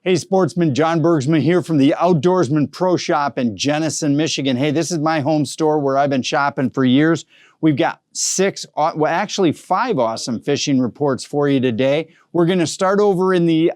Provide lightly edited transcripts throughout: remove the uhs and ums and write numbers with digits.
Hey sportsman, John Bergsman here from the Outdoorsmen Pro Shop in Jenison, Michigan. Hey, this is my home store where I've been shopping for years. We've got five awesome fishing reports for you today. We're gonna start over in the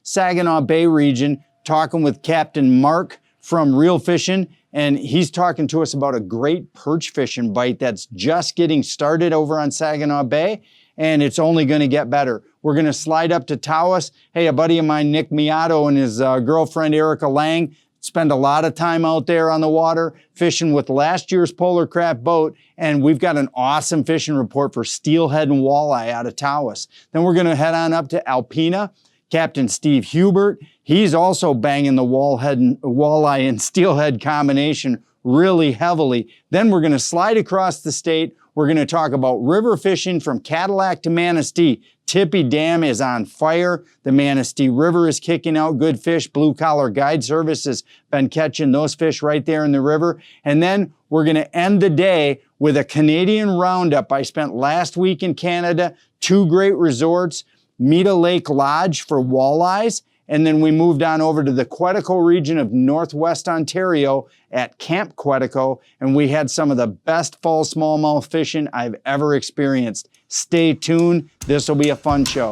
Saginaw Bay region, talking with Captain Mark from Real Fishing, and he's talking to us about a great perch fishing bite that's just getting started over on Saginaw Bay, and it's only gonna get better. We're gonna slide up to Tawas. Hey, a buddy of mine, Nick Miato, and his girlfriend, Erica Lang, spend a lot of time out there on the water fishing with last year's Polar Craft boat, and we've got an awesome fishing report for steelhead and walleye out of Tawas. Then we're gonna head on up to Alpena. Captain Steve Hubert, he's also banging the walleye and steelhead combination really heavily. Then we're gonna slide across the state. We're gonna talk about river fishing from Cadillac to Manistee. Tippy Dam is on fire. The Manistee River is kicking out good fish. Blue Collar Guide Service has been catching those fish right there in the river. And then we're gonna end the day with a Canadian roundup. I spent last week in Canada, 2 great resorts, Meta Lake Lodge for walleyes, and then we moved on over to the Quetico region of Northwest Ontario at Camp Quetico, and we had some of the best fall smallmouth fishing I've ever experienced. Stay tuned, this will be a fun show.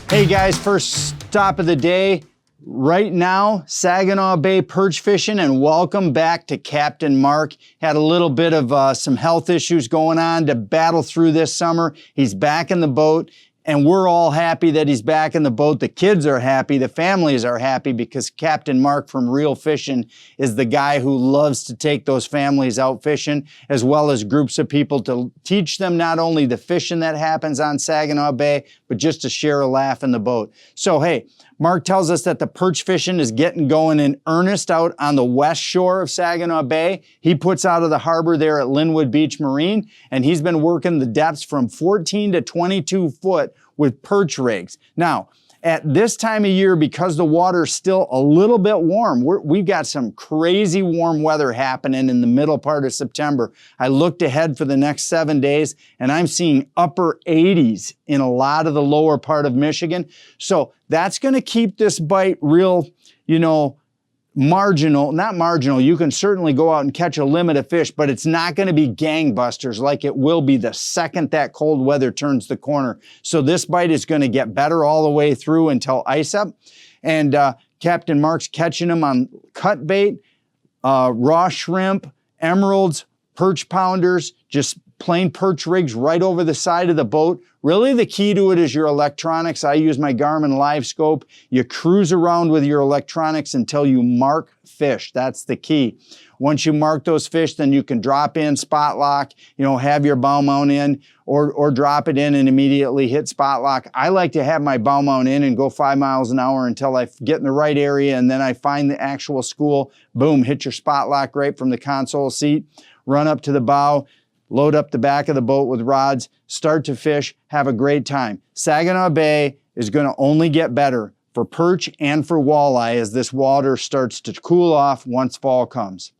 Hey guys, first stop of the day. Right now, Saginaw Bay perch fishing, and welcome back to Captain Mark. Had a little bit of some health issues going on to battle through this summer. He's back in the boat, and we're all happy that he's back in the boat. The kids are happy, the families are happy, because Captain Mark from Real Fishing is the guy who loves to take those families out fishing, as well as groups of people, to teach them not only the fishing that happens on Saginaw Bay, but just to share a laugh in the boat. So hey, Mark tells us that the perch fishing is getting going in earnest out on the west shore of Saginaw Bay. He puts out of the harbor there at Linwood Beach Marine, and he's been working the depths from 14 to 22 foot with perch rigs. Now, at this time of year, because the water's still a little bit warm, we've got some crazy warm weather happening in the middle part of September. I looked ahead for the next 7 days, and I'm seeing upper 80s in a lot of the lower part of Michigan. So that's gonna keep this bite real, not marginal. You can certainly go out and catch a limit of fish, but it's not gonna be gangbusters like it will be the second that cold weather turns the corner. So this bite is gonna get better all the way through until ice up. And Captain Mark's catching them on cut bait, raw shrimp, emeralds, perch pounders, just plain perch rigs right over the side of the boat. Really the key to it is your electronics. I use my Garmin Live Scope. You cruise around with your electronics until you mark fish. That's the key. Once you mark those fish, then you can drop in, spot lock, have your bow mount in, or drop it in and immediately hit spot lock. I like to have my bow mount in and go 5 miles an hour until I get in the right area, and then I find the actual school. Boom, hit your spot lock right from the console seat, run up to the bow, load up the back of the boat with rods, start to fish, have a great time. Saginaw Bay is gonna only get better for perch and for walleye as this water starts to cool off once fall comes.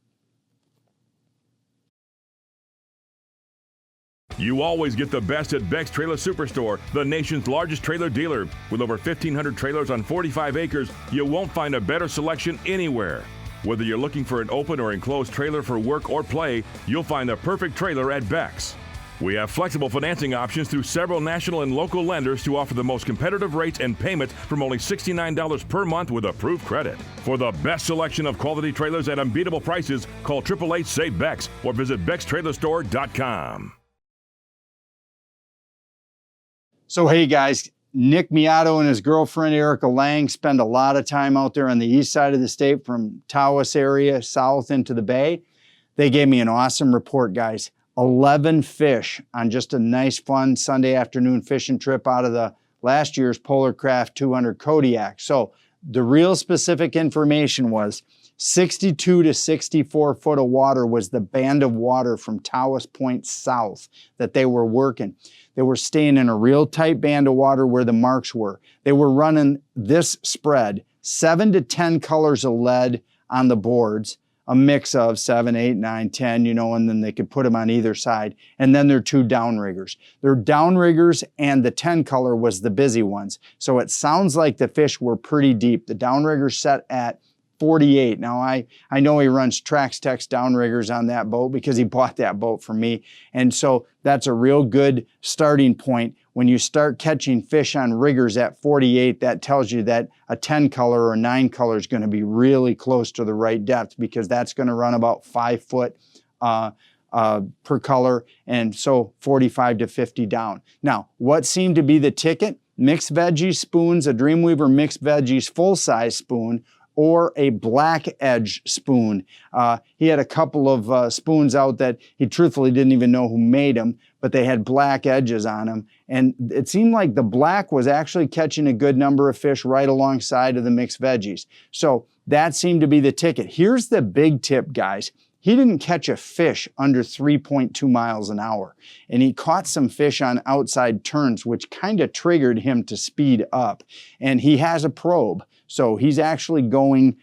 You always get the best at Beck's Trailer Superstore, the nation's largest trailer dealer. With over 1,500 trailers on 45 acres, you won't find a better selection anywhere. Whether you're looking for an open or enclosed trailer for work or play, you'll find the perfect trailer at Beck's. We have flexible financing options through several national and local lenders to offer the most competitive rates and payments from only $69 per month with approved credit. For the best selection of quality trailers at unbeatable prices, call 888-SAVE-BECKS or visit BecksTrailerStore.com. So hey guys, Nick Miato and his girlfriend Erica Lang spend a lot of time out there on the east side of the state from Tawas area south into the bay. They gave me an awesome report, guys. 11 fish on just a nice fun Sunday afternoon fishing trip out of the last year's Polar Craft 200 Kodiak. So the real specific information was 62 to 64 foot of water was the band of water from Tawas Point south that they were working. They were staying in a real tight band of water where the marks were. They were running this spread, 7 to 10 colors of lead on the boards, a mix of 7, 8, 9, 10, you know, and then they could put them on either side. And then their 2 downriggers. Their downriggers and the 10 color was the busy ones. So it sounds like the fish were pretty deep. The downrigger set at 48. Now, I know he runs Trax Tex downriggers on that boat because he bought that boat from me. And so that's a real good starting point. When you start catching fish on riggers at 48, that tells you that a 10 color or 9 color is going to be really close to the right depth, because that's going to run about 5 foot per color, and so 45 to 50 down. Now, what seemed to be the ticket? Mixed veggies spoons, a Dreamweaver mixed veggies full-size spoon, or a black edge spoon. He had a couple of spoons out that he truthfully didn't even know who made them, but they had black edges on them. And it seemed like the black was actually catching a good number of fish right alongside of the mixed veggies. So that seemed to be the ticket. Here's the big tip, guys. He didn't catch a fish under 3.2 miles an hour. And he caught some fish on outside turns, which kind of triggered him to speed up. And he has a probe. So he's actually going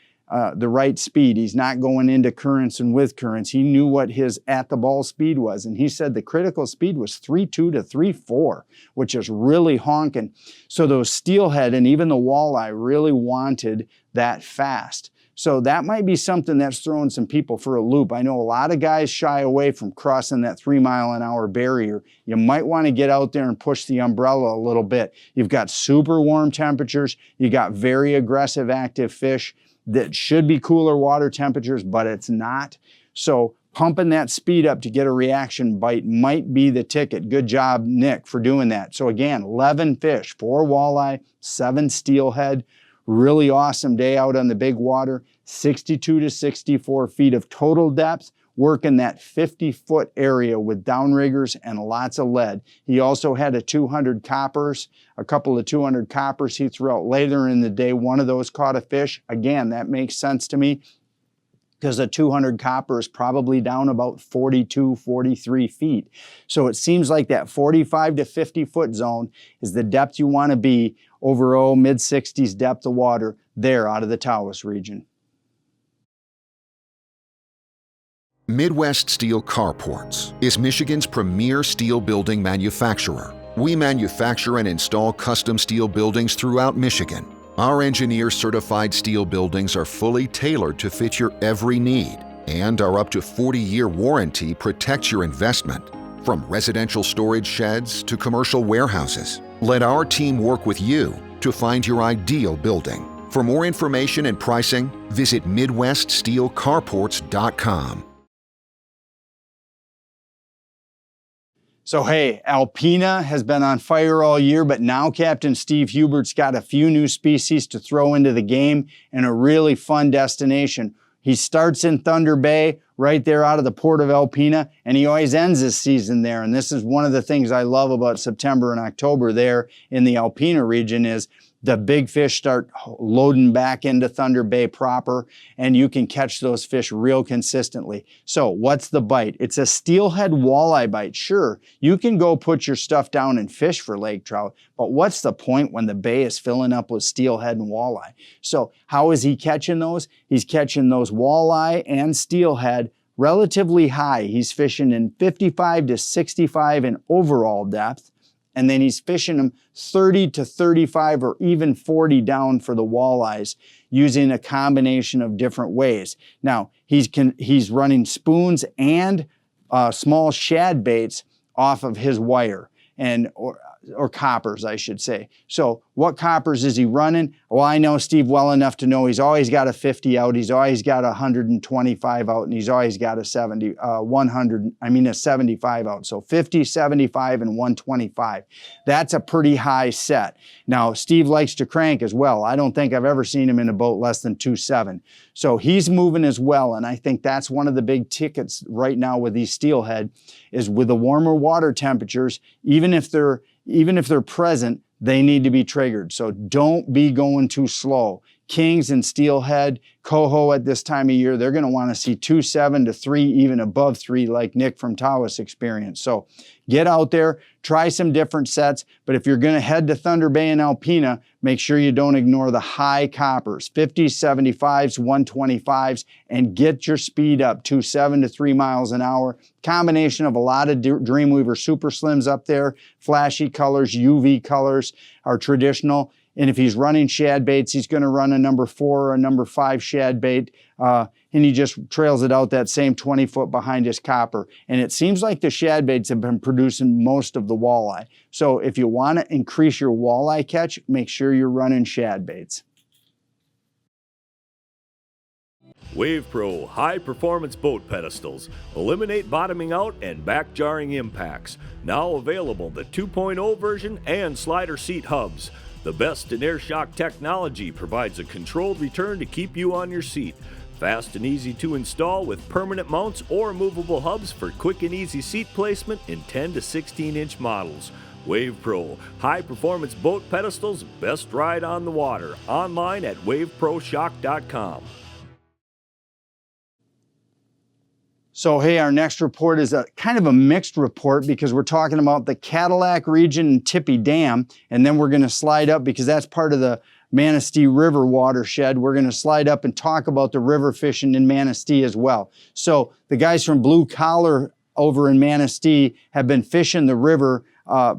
the right speed. He's not going into currents and with currents. He knew what his at the ball speed was. And he said the critical speed was 3.2 to 3.4, which is really honking. So those steelhead and even the walleye really wanted that fast. So that might be something that's throwing some people for a loop. I know a lot of guys shy away from crossing that 3 mile an hour barrier. You might want to get out there and push the umbrella a little bit. You've got super warm temperatures. You got very aggressive active fish that should be cooler water temperatures, but it's not. So pumping that speed up to get a reaction bite might be the ticket. Good job, Nick, for doing that. So again, 11 fish, 4 walleye, 7 steelhead. Really awesome day out on the big water, 62 to 64 feet of total depth, working that 50-foot area with downriggers and lots of lead. He also had a 200 coppers, a couple of 200 coppers he threw out later in the day. One of those caught a fish. Again, that makes sense to me, because a 200 copper is probably down about 42, 43 feet. So it seems like that 45 to 50 foot zone is the depth you want to be over mid-60s depth of water there out of the Tawas region. Midwest Steel Carports is Michigan's premier steel building manufacturer. We manufacture and install custom steel buildings throughout Michigan. Our engineer-certified steel buildings are fully tailored to fit your every need, and our up to 40-year warranty protects your investment. From residential storage sheds to commercial warehouses, let our team work with you to find your ideal building. For more information and pricing, visit MidwestSteelCarports.com. So hey, Alpena has been on fire all year, but now Captain Steve Hubert's got a few new species to throw into the game and a really fun destination. He starts in Thunder Bay, right there out of the port of Alpena, and he always ends his season there. And this is one of the things I love about September and October there in the Alpena region is the big fish start loading back into Thunder Bay proper, and you can catch those fish real consistently. So what's the bite? It's a steelhead walleye bite. Sure, you can go put your stuff down and fish for lake trout, but what's the point when the bay is filling up with steelhead and walleye? So how is he catching those? He's catching those walleye and steelhead relatively high. He's fishing in 55 to 65 in overall depth. And then he's fishing them 30 to 35 or even 40 down for the walleyes using a combination of different ways. Now, he's running spoons and small shad baits off of his wire, or coppers, I should say. So what coppers is he running? Well, I know Steve well enough to know he's always got a 50 out, he's always got a 125 out, and he's always got a 75 out. So 50, 75, and 125. That's a pretty high set. Now, Steve likes to crank as well. I don't think I've ever seen him in a boat less than 2.7. So he's moving as well, and I think that's one of the big tickets right now with these steelhead is with the warmer water temperatures, even if they're present, they need to be triggered. So don't be going too slow. kings and steelhead, coho at this time of year, they're going to want to see 2.7 to 3, even above 3, like Nick from Tawas experienced. So get out there, try some different sets, but if you're going to head to Thunder Bay and Alpena, make sure you don't ignore the high coppers, 50s, 75s, 125s, and get your speed up 2.7 to 3 miles an hour. Combination of a lot of Dreamweaver Super Slims up there, flashy colors, UV colors are traditional. And if he's running shad baits, he's going to run a number 4 or a number 5 shad bait, and he just trails it out that same 20 foot behind his copper. And it seems like the shad baits have been producing most of the walleye. So if you want to increase your walleye catch, make sure you're running shad baits. WavePro high-performance boat pedestals eliminate bottoming out and back-jarring impacts. Now available the 2.0 version and slider seat hubs. The best in air shock technology provides a controlled return to keep you on your seat. Fast and easy to install with permanent mounts or movable hubs for quick and easy seat placement in 10 to 16-inch models. WavePro high-performance boat pedestals, best ride on the water. Online at waveproshock.com. So hey, our next report is a kind of a mixed report because we're talking about the Cadillac region and Tippy Dam, and then we're going to slide up because that's part of the Manistee River watershed. We're going to slide up and talk about the river fishing in Manistee as well. So the guys from Blue Collar over in Manistee have been fishing the river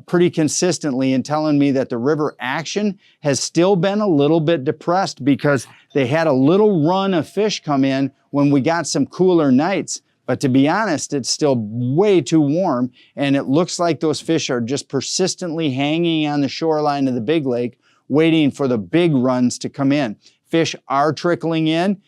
pretty consistently and telling me that the river action has still been a little bit depressed because they had a little run of fish come in when we got some cooler nights. But to be honest, it's still way too warm, and it looks like those fish are just persistently hanging on the shoreline of the big lake, waiting for the big runs to come in. Fish are trickling in.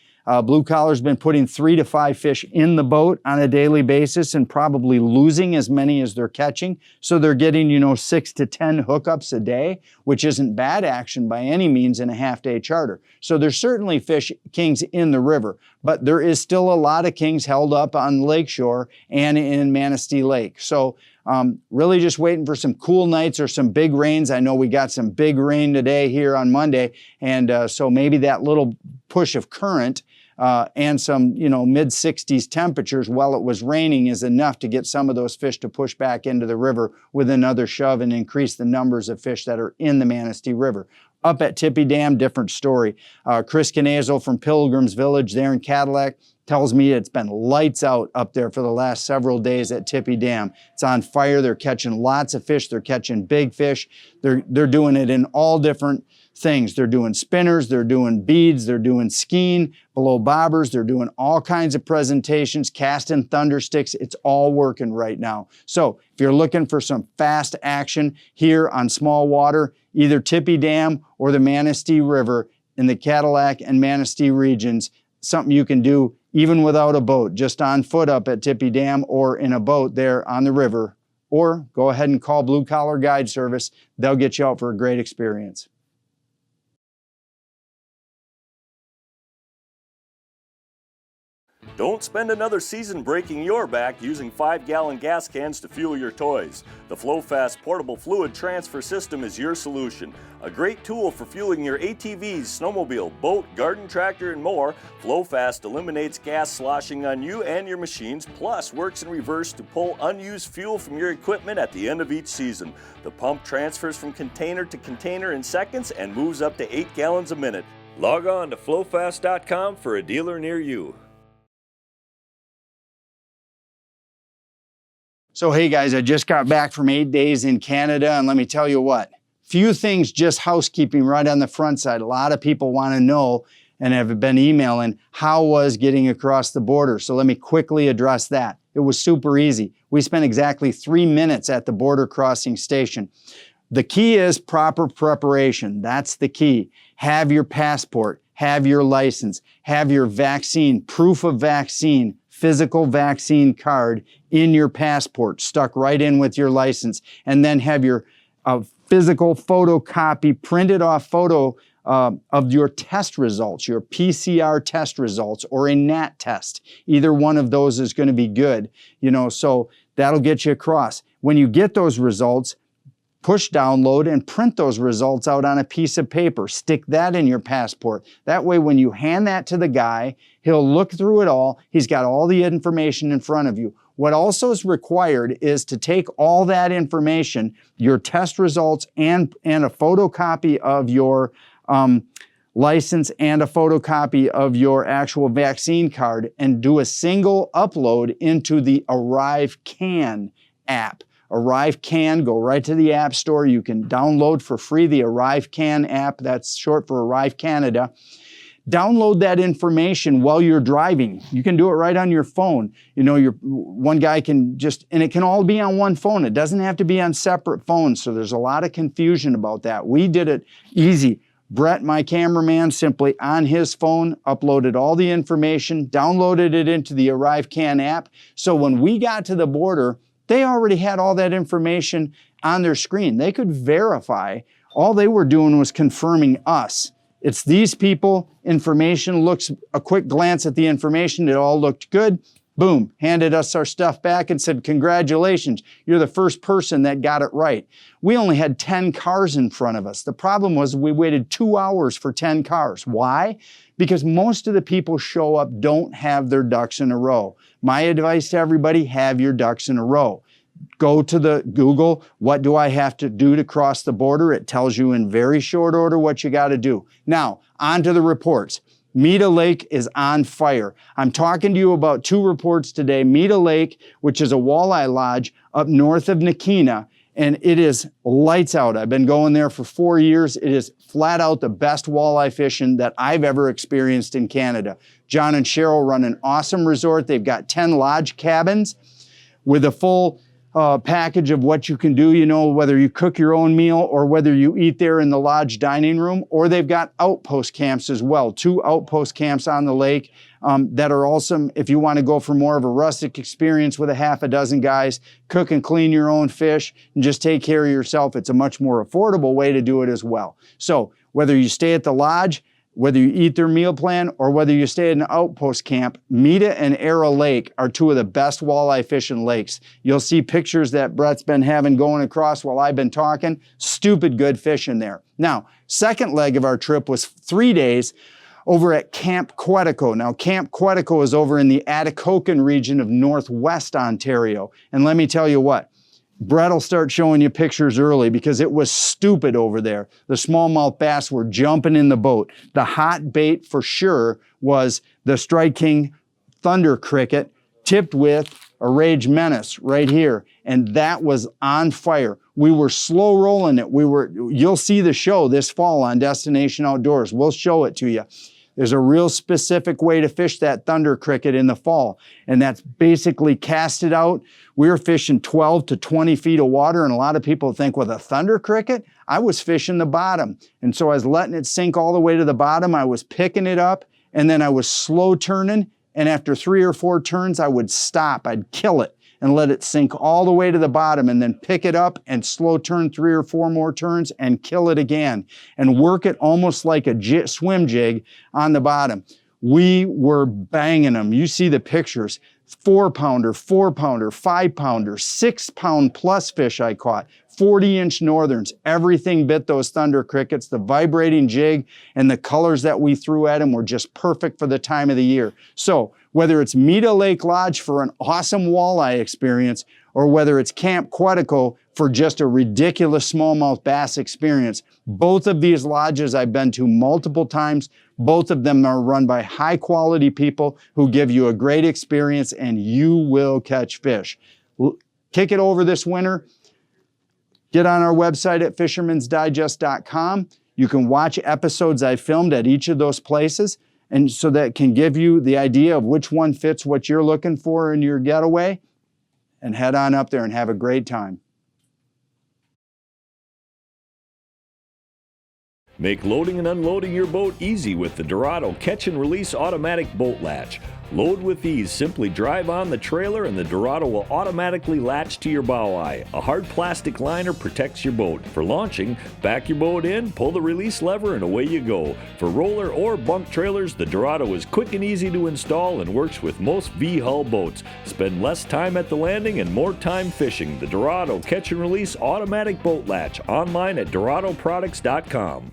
Blue Collar's been putting 3 to 5 fish in the boat on a daily basis and probably losing as many as they're catching. So they're getting, 6 to 10 hookups a day, which isn't bad action by any means in a half-day charter. So there's certainly kings in the river, but there is still a lot of kings held up on the lakeshore and in Manistee Lake. So really just waiting for some cool nights or some big rains. I know we got some big rain today here on Monday, and so maybe that little push of current and some, mid-60s temperatures while it was raining is enough to get some of those fish to push back into the river with another shove and increase the numbers of fish that are in the Manistee River. Up at Tippy Dam, different story. Chris Canazel from Pilgrim's Village there in Cadillac tells me it's been lights out up there for the last several days at Tippy Dam. It's on fire. They're catching lots of fish. They're catching big fish. They're doing it in all different things. They're doing spinners, they're doing beads, they're doing skein, below bobbers, they're doing all kinds of presentations, casting thunder sticks. It's all working right now. So if you're looking for some fast action here on small water, either Tippy Dam or the Manistee River in the Cadillac and Manistee regions, something you can do even without a boat, just on foot up at Tippy Dam or in a boat there on the river, or go ahead and call Blue Collar Guide Service. They'll get you out for a great experience. Don't spend another season breaking your back using 5-gallon gas cans to fuel your toys. The Flo-Fast portable fluid transfer system is your solution. A great tool for fueling your ATVs, snowmobile, boat, garden tractor, and more. Flo-Fast eliminates gas sloshing on you and your machines, plus works in reverse to pull unused fuel from your equipment at the end of each season. The pump transfers from container to container in seconds and moves up to 8 gallons a minute. Log on to flofast.com for a dealer near you. So hey guys, I just got back from 8 days in Canada, and let me tell you what, few things, just housekeeping right on the front side. A lot of people want to know and have been emailing, how was getting across the border? So let me quickly address that. It was super easy. We spent exactly 3 minutes at the border crossing station. The key is proper preparation. That's the key. Have your passport, have your license, have your vaccine, proof of vaccine, physical vaccine card in your passport, stuck right in with your license, and then have your physical photocopy, printed off photo of your test results, your PCR test results, or a NAT test. Either one of those is going to be good, so that'll get you across. When you get those results, push download and print those results out on a piece of paper. Stick that in your passport. That way, when you hand that to the guy, he'll look through it all. He's got all the information in front of you. What also is required is to take all that information, your test results and a photocopy of your license and a photocopy of your actual vaccine card, and do a single upload into the Arrive Can app. Arrive Can, go right to the App Store. You can download for free the Arrive Can app. That's short for Arrive Canada. Download that information while you're driving. You can do it right on your phone. You know, one guy can and it can all be on one phone. It doesn't have to be on separate phones. So there's a lot of confusion about that. We did it easy. Brett, my cameraman, simply on his phone, uploaded all the information, downloaded it into the Arrive Can app. So when we got to the border, they already had all that information on their screen. They could verify. All they were doing was confirming us. It's these people, information, looks, a quick glance at the information, it all looked good. Boom, handed us our stuff back and said, congratulations, you're the first person that got it right. We only had 10 cars in front of us. The problem was we waited 2 hours for 10 cars. Why? Because most of the people show up don't have their ducks in a row. My advice to everybody, have your ducks in a row. Go to the Google, what do I have to do to cross the border? It tells you in very short order what you got to do. Now, on to the reports. Mita Lake is on fire. I'm talking to you about 2 reports today. Mita Lake, which is a walleye lodge up north of Nakina, and it is lights out. I've been going there for 4 years. It is flat out the best walleye fishing that I've ever experienced in Canada. John and Cheryl run an awesome resort. They've got 10 lodge cabins with a full package of what you can do, you know, whether you cook your own meal or whether you eat there in the lodge dining room, or they've got outpost camps as well. 2 outpost camps on the lake that are awesome if you want to go for more of a rustic experience with a half a dozen guys, cook and clean your own fish and just take care of yourself. It's a much more affordable way to do it as well. So whether you stay at the lodge, whether you eat their meal plan, or whether you stay at an outpost camp, Mita and Arrow Lake are 2 of the best walleye fishing lakes. You'll see pictures that Brett's been having going across while I've been talking. Stupid good fishing there. Now, second leg of our trip was 3 days over at Camp Quetico. Now, Camp Quetico is over in the Atikokan region of Northwest Ontario. And let me tell you what, Brett will start showing you pictures early because it was stupid over there. The smallmouth bass were jumping in the boat. The hot bait for sure was the Strike King Thunder Cricket tipped with a Rage Menace right here. And that was on fire. We were slow rolling it. You'll see the show this fall on Destination Outdoors. We'll show it to you. There's a real specific way to fish that thunder cricket in the fall, and that's basically cast it out. We were fishing 12 to 20 feet of water, and a lot of people think, well, the thunder cricket? I was fishing the bottom, and so I was letting it sink all the way to the bottom. I was picking it up, and then I was slow turning, and after 3 or 4 turns, I would stop. I'd kill it and let it sink all the way to the bottom, and then pick it up and slow turn 3 or 4 more turns and kill it again and work it almost like a swim jig on the bottom. We were banging them. You see the pictures. 4-pounder, 4-pounder, 5-pounder, 6-pound plus fish I caught, 40-inch northerns. Everything bit those thunder crickets. The vibrating jig and the colors that we threw at them were just perfect for the time of the year. So whether it's Mita Lake Lodge for an awesome walleye experience, or whether it's Camp Quetico for just a ridiculous smallmouth bass experience, both of these lodges I've been to multiple times. Both of them are run by high quality people who give you a great experience, and you will catch fish. Kick it over this winter. Get on our website at fishermansdigest.com. You can watch episodes I filmed at each of those places, and so that can give you the idea of which one fits what you're looking for in your getaway, and head on up there and have a great time. Make loading and unloading your boat easy with the Dorado Catch and Release Automatic Boat Latch. Load with ease. Simply drive on the trailer and the Dorado will automatically latch to your bow eye. A hard plastic liner protects your boat. For launching, back your boat in, pull the release lever, and away you go. For roller or bunk trailers, the Dorado is quick and easy to install and works with most V-hull boats. Spend less time at the landing and more time fishing. The Dorado Catch and Release Automatic Boat Latch. Online at DoradoProducts.com.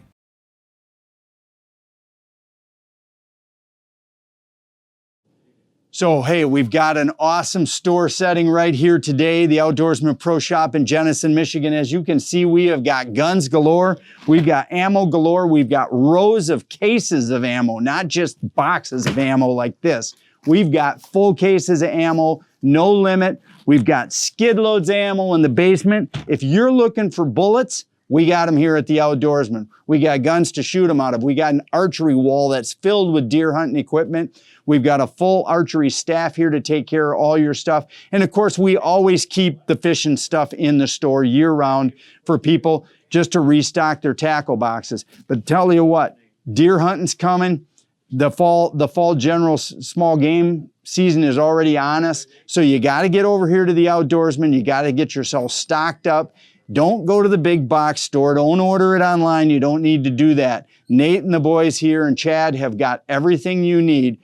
So, hey, we've got an awesome store setting right here today, the Outdoorsman Pro Shop in Jenison, Michigan. As you can see, we have got guns galore. We've got ammo galore. We've got rows of cases of ammo, not just boxes of ammo like this. We've got full cases of ammo, no limit. We've got skid loads of ammo in the basement. If you're looking for bullets, we got them here at the Outdoorsman. We got guns to shoot them out of. We got an archery wall that's filled with deer hunting equipment. We've got a full archery staff here to take care of all your stuff. And of course, we always keep the fishing stuff in the store year round for people just to restock their tackle boxes. But tell you what, deer hunting's coming. The fall general small game season is already on us. So you got to get over here to the Outdoorsman. You got to get yourself stocked up. Don't go to the big box store. Don't order it online. You don't need to do that. Nate and the boys here and Chad have got everything you need.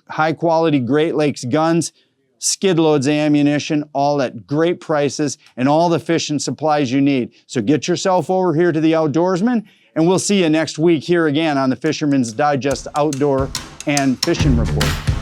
High quality Great Lakes guns, skid loads of ammunition, all at great prices, and all the fishing supplies you need. So get yourself over here to the Outdoorsman, and we'll see you next week here again on the Fisherman's Digest Outdoor and Fishing Report.